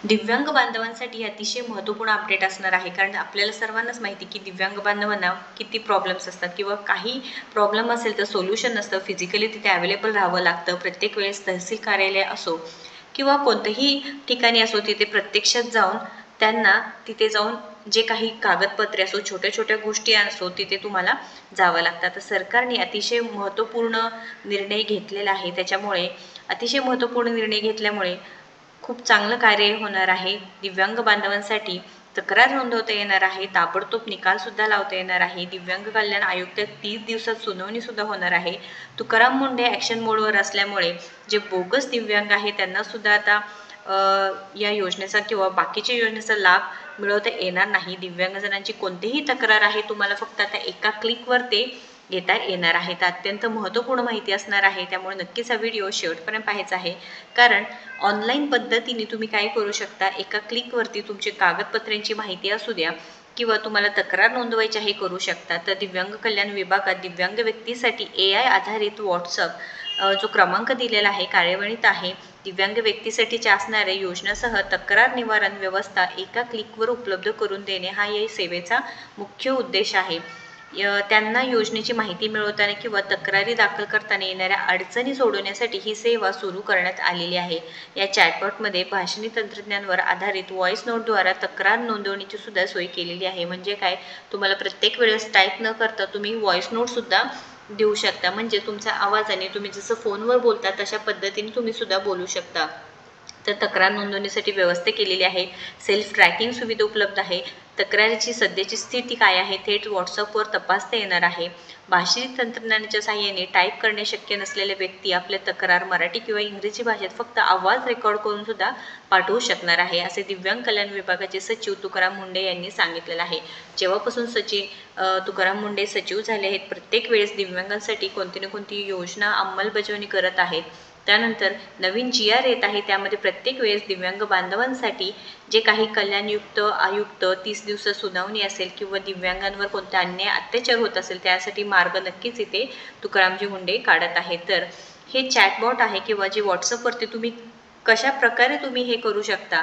दिव्यांग बांधवांसाठी अतिशय महत्त्वपूर्ण अपडेट असणार आहे, कारण आपल्याला सर्वांनाच माहिती की दिव्यांग बांधवांना किती प्रॉब्लेम्स असतात किंवा काही प्रॉब्लेम असेल तर सोल्युशन नसतं, फिजिकली तिथे अवेलेबल राहावं लागतं. प्रत्येक वेळेस तहसील कार्यालय असो किंवा कोणत्याही ठिकाणी असो, तिथे प्रत्यक्षात जाऊन त्यांना तिथे जाऊन जे काही कागदपत्रे असो, छोट्या छोट्या गोष्टी असो, तिथे तुम्हाला जावं लागतं. तर सरकारने अतिशय महत्त्वपूर्ण निर्णय घेतलेला आहे. त्याच्यामुळे अतिशय महत्त्वपूर्ण निर्णय घेतल्यामुळे खूप चांगलं कार्य होणार आहे. दिव्यांग बांधवांसाठी तक्रार नोंदवता येणार आहे, ताबडतोब निकाल सुद्धा लावता येणार आहे. दिव्यांग कल्याण आयुक्त 30 दिवसात सुनावणी सुद्धा होणार आहे. तुकाराम मुंढे ॲक्शन मोडवर असल्यामुळे जे बोगस दिव्यांग आहे त्यांना सुद्धा आता या योजनेचा किंवा बाकीच्या योजनेचा लाभ मिळवता येणार नाही. दिव्यांगजनांची कोणतीही तक्रार आहे तुम्हाला फक्त आता एका क्लिकवर ते घेता येणार आहे. तर अत्यंत महत्त्वपूर्ण माहिती असणार आहे, त्यामुळे नक्कीच हा व्हिडिओ शेवटपर्यंत पाहायचा आहे. कारण ऑनलाईन पद्धतीने तुम्ही काय करू शकता, एका क्लिकवरती तुमची कागदपत्रांची माहिती असू द्या किंवा तुम्हाला तक्रार नोंदवायची आहे करू शकता. तर दिव्यांग कल्याण विभागात दिव्यांग व्यक्तीसाठी AI आधारित व्हॉट्सअप जो क्रमांक दिलेला आहे कार्यवाहीत आहे. दिव्यांग व्यक्तीसाठीच्या असणाऱ्या योजनासह तक्रार निवारण व्यवस्था एका क्लिकवर उपलब्ध करून देणे हा या सेवेचा मुख्य उद्देश आहे. त्यांना योजनेची माहिती मिळवताना किंवा तक्रारी दाखल करताना येणाऱ्या अडचणी सोडवण्यासाठी ही सेवा सुरू करण्यात आलेली आहे. या चॅटबॉटमध्ये भाषणी तंत्रज्ञानावर आधारित व्हॉइस नोटद्वारा तक्रार नोंदवण्याची सुद्धा सोय केलेली आहे. म्हणजे काय, तुम्हाला प्रत्येक वेळेस टाईप न करता तुम्ही व्हॉइस नोटसुद्धा देऊ शकता. म्हणजे तुमच्या आवाजाने तुम्ही जसं फोनवर बोलता तशा पद्धतीने तुम्ही सुद्धा बोलू शकता. तर तक्रार नोंदवण्यासाठी व्यवस्था केलेली आहे. सेल्फ ट्रॅकिंग सुविधा उपलब्ध आहे. तक्रारीची सध्याची स्थिती काय आहे थेट व्हॉट्सअपवर तपासता येणार आहे. भाषिक तंत्रज्ञानाच्या साहाय्याने टाईप करणे शक्य नसलेल्या व्यक्ती आपल्या तक्रार मराठी किंवा इंग्रजी भाषेत फक्त आवाज रेकॉर्ड करून सुद्धा पाठवू शकणार आहे, असे दिव्यांग कल्याण विभागाचे सचिव तुकाराम मुंढे यांनी सांगितलेलं आहे. जेव्हापासून तुकाराम मुंढे सचिव झाले आहेत, प्रत्येक वेळेस दिव्यांगांसाठी कोणती ना कोणती योजना अंमलबजावणी करत आहेत. त्यानंतर नवीन GR येत आहे, त्यामध्ये प्रत्येक वेळेस दिव्यांग बांधवांसाठी जे काही कल्याणयुक्त आयुक्त 30 दिवसात सुनावणी असेल किंवा दिव्यांगांवर कोणता अन्याय अत्याचार होत असेल त्यासाठी मार्ग नक्कीच इथे तुकारामजी मुंढे काढत आहेत. तर हे चॅटबॉट आहे किंवा जे व्हॉट्सअपवरती तुम्ही कशा प्रकारे तुम्ही हे करू शकता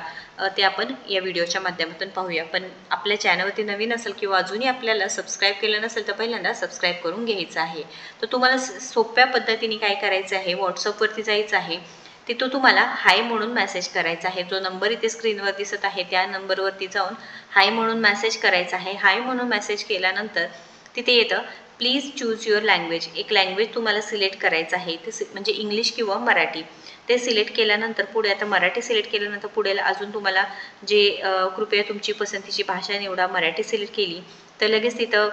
ते आपण या व्हिडिओच्या माध्यमातून पाहूया. पण आपल्या चॅनलवरती नवीन असेल किंवा अजूनही आपल्याला सबस्क्राईब केलं नसेल तर पहिल्यांदा सबस्क्राईब करून घ्यायचं आहे. तर तुम्हाला सोप्या पद्धतीने काय करायचं आहे, व्हॉट्सअपवरती जायचं आहे. तिथं तुम्हाला हाय म्हणून मेसेज करायचा आहे. जो नंबर इथे स्क्रीनवर दिसत आहे त्या नंबरवरती जाऊन हाय म्हणून मेसेज करायचा आहे. हाय म्हणून मेसेज केल्यानंतर तिथे येतं प्लीज चूज युअर लँग्वेज. एक लँग्वेज तुम्हाला सिलेक्ट करायचं आहे, ते म्हणजे इंग्लिश किंवा मराठी. ते सिलेक्ट केल्यानंतर पुढे आता मराठी सिलेक्ट केल्यानंतर पुढे अजून तुम्हाला जे कृपया तुमची पसंतीची भाषा निवडा. मराठी सिलेक्ट केली तर लगेच तिथं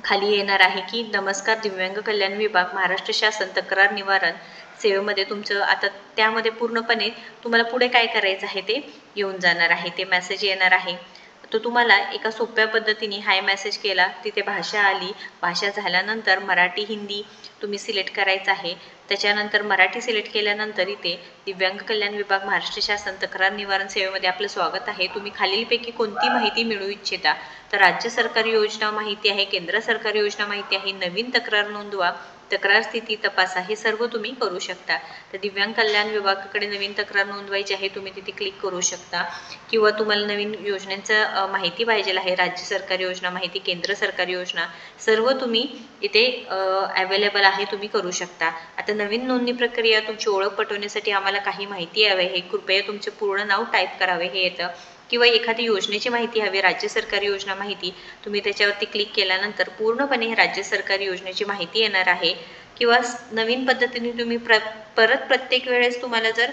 खाली येणार आहे की नमस्कार, दिव्यांग कल्याण विभाग महाराष्ट्र शासन तक्रार निवारण सेवेमध्ये तुमचं आता त्यामध्ये पूर्णपणे तुम्हाला पुढे काय करायचं आहे ते येऊन जाणार आहे. ते मेसेज येणार आहे. तो तुम्हाला एका सोप्या पद्धतीने हाय मेसेज केला, तिथे भाषा आली. भाषा झाल्यानंतर मराठी हिंदी तुम्ही सिलेक्ट करायचं आहे. त्याच्यानंतर मराठी सिलेक्ट केल्यानंतर इथे दिव्यांग कल्याण विभाग महाराष्ट्र शासन तक्रार निवारण सेवेमध्ये आपलं स्वागत आहे. तुम्ही खालीलपैकी कोणती माहिती मिळवू इच्छिता, तर राज्य सरकारी योजना माहिती आहे, केंद्र सरकारी योजना माहिती आहे, नवीन तक्रार नोंदवा, तक्रार स्थिती तपासा, हे सर्व तुम्ही करू शकता. तर दिव्यांग कल्याण विभागाकडे नवीन तक्रार नोंदवायची आहे, तुम्ही तिथे क्लिक करू शकता. किंवा तुम्हाला नवीन योजनेचं माहिती पाहिजे आहे, राज्य सरकारी योजना माहिती, केंद्र सरकारी योजना, सर्व तुम्ही इथे अवेलेबल आहे, तुम्ही करू शकता. आता नवीन नोंदणी प्रक्रिया तुमची ओळख पटवण्यासाठी आम्हाला काही माहिती हवी आहे, कृपया तुमचे पूर्ण नाव टाईप करावे हे येतं. किंवा एखादी योजनेची माहिती हवी, राज्य सरकारी योजना माहिती, तुम्ही त्याच्यावरती क्लिक केल्यानंतर पूर्णपणे राज्य सरकारी योजनेची माहिती येणार आहे. किंवा नवीन पद्धतीने तुम्ही परत प्रत्येक वेळेस तुम्हाला जर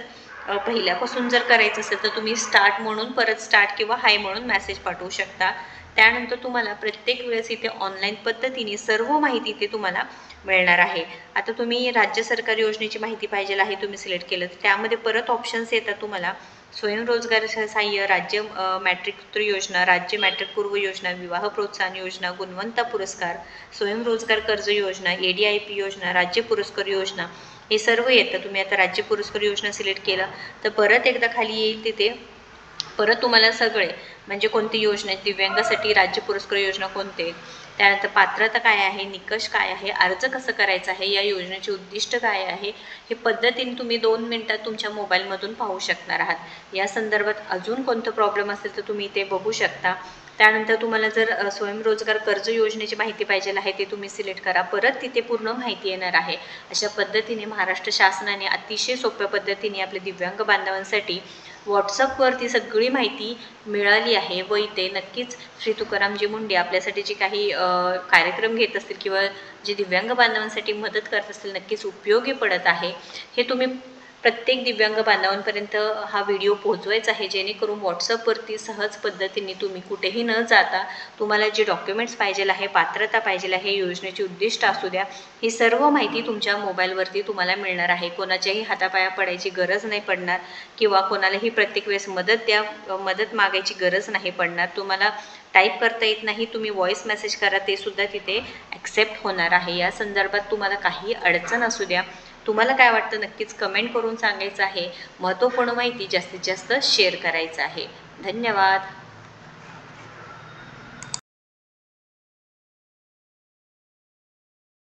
पहिल्यापासून जर करायचं असेल तर तुम्ही स्टार्ट म्हणून परत स्टार्ट किंवा हाय म्हणून मेसेज पाठवू शकता. त्यानंतर तुम्हाला प्रत्येक वेळेस इथे ऑनलाईन पद्धतीने सर्व माहिती इथे तुम्हाला मिळणार आहे. आता तुम्ही राज्य सरकारी योजनेची माहिती पाहिजे आहे, तुम्ही सिलेक्ट केलं तर त्यामध्ये परत ऑप्शन्स येतात तुम्हाला. स्वयंरोजगार सहाय्य, राज्य मॅट्रिकोत्तर योजना, राज्य मॅट्रिक पूर्व योजना, विवाह प्रोत्साहन योजना, गुणवंता पुरस्कार, स्वयंरोजगार कर्ज योजना, ADIP योजना, राज्य पुरस्कार योजना, हे सर्व येतं. तुम्ही आता राज्य पुरस्कार योजना सिलेक्ट केलं तर परत एकदा खाली येईल, तिथे परत तुम्हाला सगळे म्हणजे कोणती योजना, दिव्यांगासाठी राज्य पुरस्कार योजना कोणते, त्यानंतर पात्रता काय आहे, निकष काय आहे, अर्ज कसं करायचा आहे, या योजनेचे उद्दिष्ट काय आहे, हे पद्धतीने तुम्ही 2 मिनिटात तुमच्या मोबाईलमधून पाहू शकणार आहात। या संदर्भात अजून कोणतं प्रॉब्लेम असेल तर तुम्ही ते बघू शकता। त्यानंतर तुम्हाला जर स्वयंरोजगार कर्ज योजनेची माहिती पाहिजे आहे ते तुम्ही सिलेक्ट करा, परत तिथे पूर्ण माहिती येणार आहे। अशा पद्धतीने महाराष्ट्र शासनाने अतिशय सोप्या पद्धतीने आपल्या दिव्यांग बांधवांसाठी व्हॉट्सअपवरती सगळी माहिती मिळाली आहे व इथे नक्कीच श्री तुकारामजी मुंडे आपल्यासाठी जे काही कार्यक्रम घेत असतील किंवा जे दिव्यांग बांधवांसाठी मदत करत असतील नक्कीच उपयोगी पडत आहे। हे तुम्ही प्रत्येक दिव्यांग बांधवांपर्यंत हा व्हिडिओ पोहोचवायचा आहे, जेणेकरून व्हॉट्सअपवरती सहज पद्धतीने तुम्ही कुठेही न जाता तुम्हाला जे डॉक्युमेंट्स पाहिजे आहे, पात्रता पाहिजे आहे, योजनेची उद्दिष्ट असू द्या, ही सर्व माहिती तुमच्या मोबाईलवरती तुम्हाला मिळणार आहे। कोणाच्याही हातापाया पडायची गरज नाही पडणार किंवा कोणालाही प्रत्येक वेळेस मदत मागायची गरज नाही पडणार। तुम्हाला टाईप करता येत नाही, तुम्ही व्हॉईस मेसेज करा, ते सुद्धा तिथे ॲक्सेप्ट होणार आहे। या संदर्भात तुम्हाला काही अडचण असू द्या, तुम्हाला काय वाटतं नक्कीच कमेंट करून सांगायचं आहे। महत्त्वपूर्ण माहिती जास्तीत जास्त शेअर करायचं आहे। धन्यवाद।